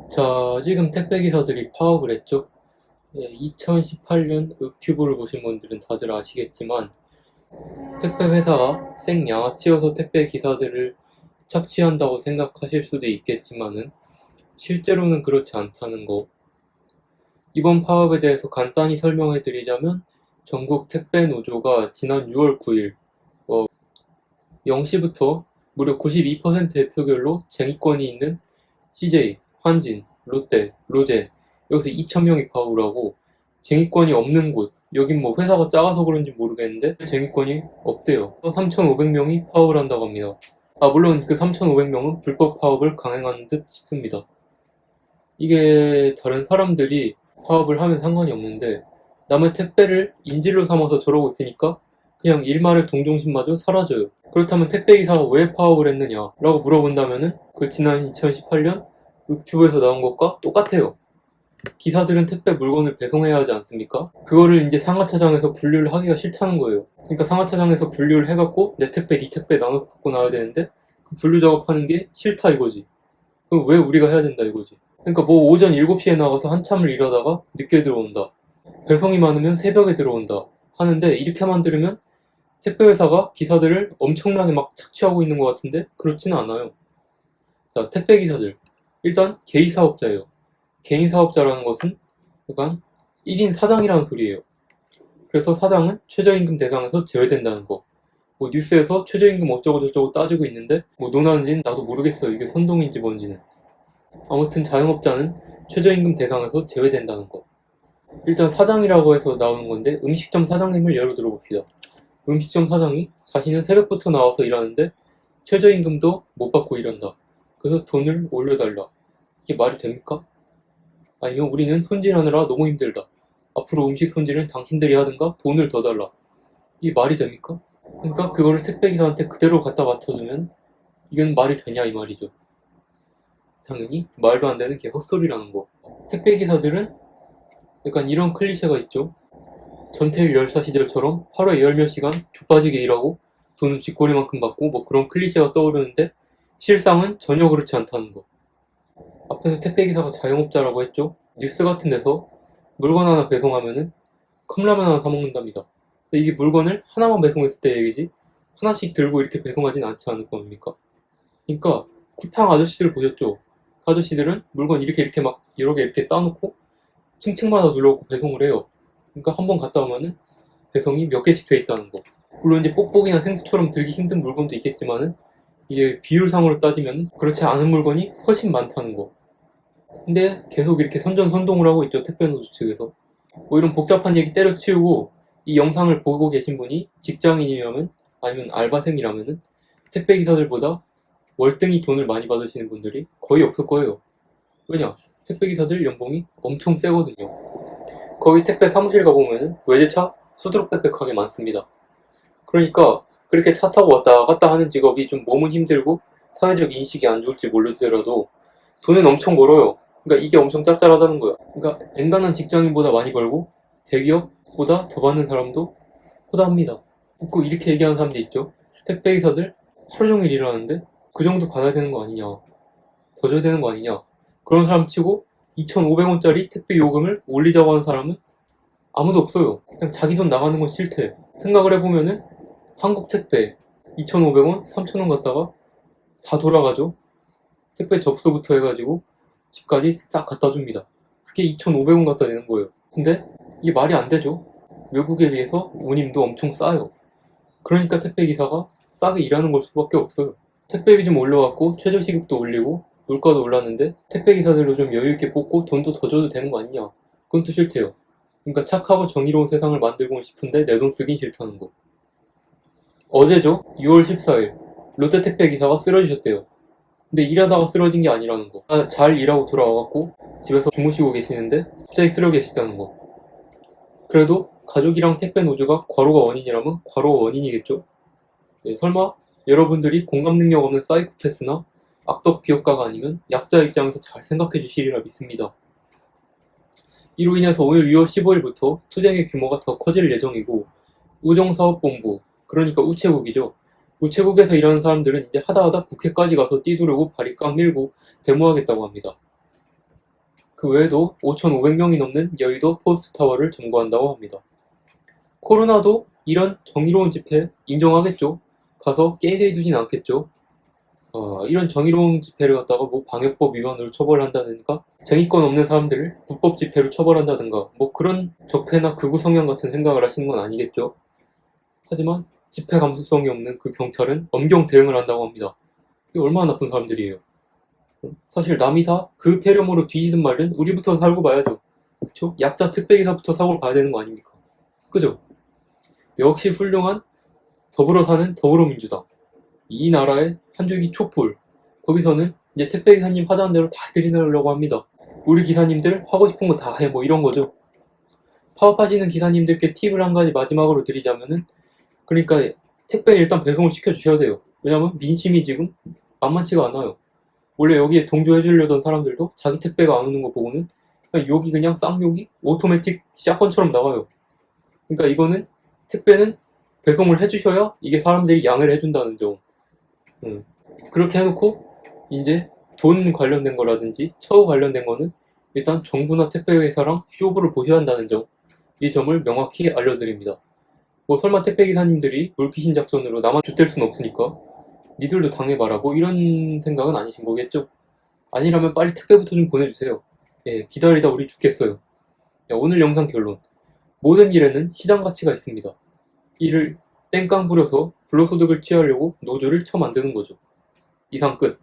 자, 지금 택배기사들이 파업을 했죠? 2018년 윽튜브를 보신 분들은 다들 아시겠지만, 택배회사가 생양아치여서 택배기사들을 착취한다고 생각하실 수도 있겠지만은, 실제로는 그렇지 않다는 거. 이번 파업에 대해서 간단히 설명해 드리자면, 전국 택배노조가 지난 6월 9일, 0시부터 무려 92%의 표결로 쟁의권이 있는 CJ, 한진, 롯데, 로젠 여기서 2,000명이 파업을 하고 쟁의권이 없는 곳 여긴 뭐 회사가 작아서 그런지 모르겠는데 쟁의권이 없대요. 3,500명이 파업을 한다고 합니다. 물론 그 3,500명은 불법 파업을 강행하는 듯 싶습니다. 이게 다른 사람들이 파업을 하면 상관이 없는데 남의 택배를 인질로 삼아서 저러고 있으니까 그냥 일말의 동정심마저 사라져요. 그렇다면 택배기사가 왜 파업을 했느냐 라고 물어본다면은 그 지난 2018년 윽튜브에서 나온 것과 똑같아요. 기사들은 택배 물건을 배송해야 하지 않습니까? 그거를 이제 상하차장에서 분류를 하기가 싫다는 거예요. 그러니까 상하차장에서 분류를 해갖고 내 택배, 네 택배 나눠서 갖고 나와야 되는데 그 분류 작업하는 게 싫다 이거지. 그럼 왜 우리가 해야 된다 이거지. 그러니까 뭐 오전 7시에 나가서 한참을 일하다가 늦게 들어온다. 배송이 많으면 새벽에 들어온다. 하는데 이렇게 만들면 택배회사가 기사들을 엄청나게 막 착취하고 있는 것 같은데 그렇지는 않아요. 자, 택배기사들. 일단 개인사업자예요. 개인사업자라는 것은 약간 1인 사장이라는 소리예요. 그래서 사장은 최저임금 대상에서 제외된다는 거. 뭐 뉴스에서 최저임금 어쩌고저쩌고 따지고 있는데 뭐 논하는지는 나도 모르겠어요. 이게 선동인지 뭔지는. 아무튼 자영업자는 최저임금 대상에서 제외된다는 거. 일단 사장이라고 해서 나오는 건데 음식점 사장님을 예로 들어봅시다. 음식점 사장이 자신은 새벽부터 나와서 일하는데 최저임금도 못 받고 일한다. 그래서 돈을 올려달라. 이게 말이 됩니까? 아니면 우리는 손질하느라 너무 힘들다. 앞으로 음식 손질은 당신들이 하든가 돈을 더 달라. 이게 말이 됩니까? 그러니까 그거를 택배기사한테 그대로 갖다 맞춰주면 이건 말이 되냐 이 말이죠. 당연히 말도 안 되는 개 헛소리라는 거. 택배기사들은 약간 이런 클리셰가 있죠. 전태일 열사 시절처럼 하루에 열 몇 시간 족빠지게 일하고 돈은 쥐꼬리만큼 받고 뭐 그런 클리셰가 떠오르는데 실상은 전혀 그렇지 않다는 거. 앞에서 택배기사가 자영업자라고 했죠. 뉴스 같은 데서 물건 하나 배송하면은 컵라면 하나 사 먹는답니다. 근데 이게 물건을 하나만 배송했을 때 얘기지 하나씩 들고 이렇게 배송하진 않지 않을 겁니까? 그러니까 쿠팡 아저씨들 보셨죠? 그 아저씨들은 물건 이렇게 막 여러 개 이렇게 쌓아놓고 층층마다 눌러놓고 배송을 해요. 그러니까 한 번 갔다 오면은 배송이 몇 개씩 돼 있다는 거. 물론 이제 뽁뽁이나 생수처럼 들기 힘든 물건도 있겠지만은 이게 비율상으로 따지면 그렇지 않은 물건이 훨씬 많다는 거. 근데 계속 이렇게 선전선동을 하고 있죠. 택배노조 측에서. 뭐 이런 복잡한 얘기 때려치우고 이 영상을 보고 계신 분이 직장인이라면 아니면 알바생이라면은 택배기사들보다 월등히 돈을 많이 받으시는 분들이 거의 없을 거예요. 왜냐? 택배기사들 연봉이 엄청 세거든요. 거기 택배 사무실 가보면은 외제차 수두룩 빽빽하게 많습니다. 그러니까 그렇게 차 타고 왔다 갔다 하는 직업이 좀 몸은 힘들고 사회적 인식이 안 좋을지 모르더라도 돈은 엄청 벌어요. 그러니까 이게 엄청 짭짤하다는 거야. 그러니까 엔간한 직장인보다 많이 벌고 대기업보다 더 받는 사람도 허다합니다. 꼭 이렇게 얘기하는 사람도 있죠. 택배기사들 하루 종일 일하는데 그 정도 받아야 되는 거 아니냐. 더 줘야 되는 거 아니냐. 그런 사람 치고 2,500원짜리 택배 요금을 올리자고 하는 사람은 아무도 없어요. 그냥 자기 돈 나가는 건 싫대. 생각을 해보면은 한국 택배 2,500원, 3,000원 갖다가 다 돌아가죠. 택배 접수부터 해가지고 집까지 싹 갖다 줍니다. 그게 2,500원 갖다 내는 거예요. 근데 이게 말이 안 되죠. 외국에 비해서 운임도 엄청 싸요. 그러니까 택배기사가 싸게 일하는 걸 수밖에 없어요. 택배비 좀 올려갖고 최저시급도 올리고 물가도 올랐는데 택배기사들도 좀 여유있게 뽑고 돈도 더 줘도 되는 거 아니냐. 그건 또 싫대요. 그러니까 착하고 정의로운 세상을 만들고 싶은데 내 돈 쓰긴 싫다는 거. 어제죠? 6월 14일 롯데 택배기사가 쓰러지셨대요. 근데 일하다가 쓰러진 게 아니라는 거. 잘 일하고 돌아와갖고 집에서 주무시고 계시는데 갑자기 쓰러 계시다는 거. 그래도 가족이랑 택배 노조가 과로가 원인이라면 과로가 원인이겠죠? 설마 여러분들이 공감 능력 없는 사이코패스나 악덕 기업가가 아니면 약자 입장에서 잘 생각해 주시리라 믿습니다. 이로 인해서 오늘 6월 15일부터 투쟁의 규모가 더 커질 예정이고 우정사업본부, 그러니까 우체국이죠. 우체국에서 일하는 사람들은 이제 하다하다 국회까지 가서 뛰두르고 바리깡 밀고 데모하겠다고 합니다. 그 외에도 5,500명이 넘는 여의도 포스트타워를 점거한다고 합니다. 코로나도 이런 정의로운 집회 인정하겠죠? 가서 깨게 해두진 않겠죠? 이런 정의로운 집회를 갖다가 뭐 방역법 위반으로 처벌한다든가 쟁의권 없는 사람들을 불법 집회로 처벌한다든가 뭐 그런 적폐나 극우 성향 같은 생각을 하시는 건 아니겠죠? 하지만 집회 감수성이 없는 그 경찰은 엄경 대응을 한다고 합니다. 이게 얼마나 나쁜 사람들이에요. 사실 남이사 그 폐렴으로 뒤지든 말든 우리부터 살고 봐야죠. 그쵸? 약자 특배기사부터 사고를 봐야 되는 거 아닙니까? 그죠? 역시 훌륭한 더불어 사는 더불어민주당. 이 나라의 한 줄기 촛불. 거기서는 이제 택배기사님 하자는 대로 다 들이려고 합니다. 우리 기사님들 하고 싶은 거 다 해, 뭐 이런 거죠. 파업하시는 기사님들께 팁을 한 가지 마지막으로 드리자면은, 그러니까 택배 일단 배송을 시켜주셔야 돼요. 왜냐면 민심이 지금 만만치가 않아요. 원래 여기에 동조해주려던 사람들도 자기 택배가 안 오는 거 보고는 그냥 욕이 그냥 쌍욕이 오토매틱 샷건처럼 나와요. 그러니까 이거는 택배는 배송을 해주셔야 이게 사람들이 양해를 해준다는 점. 그렇게 해놓고 이제 돈 관련된 거라든지 처우 관련된 거는 일단 정부나 택배회사랑 쇼부를 보셔야 한다는 점. 이 점을 명확히 알려드립니다. 뭐 설마 택배기사님들이 물귀신 작전으로 나만 좆될 순 없으니까 니들도 당해봐라 뭐 이런 생각은 아니신 거겠죠? 아니라면 빨리 택배부터 좀 보내주세요. 예, 기다리다 우리 죽겠어요. 자, 오늘 영상 결론. 모든 일에는 시장 가치가 있습니다. 이를 땡깡 부려서 불로소득을 취하려고 노조를 쳐만드는 거죠. 이상 끝.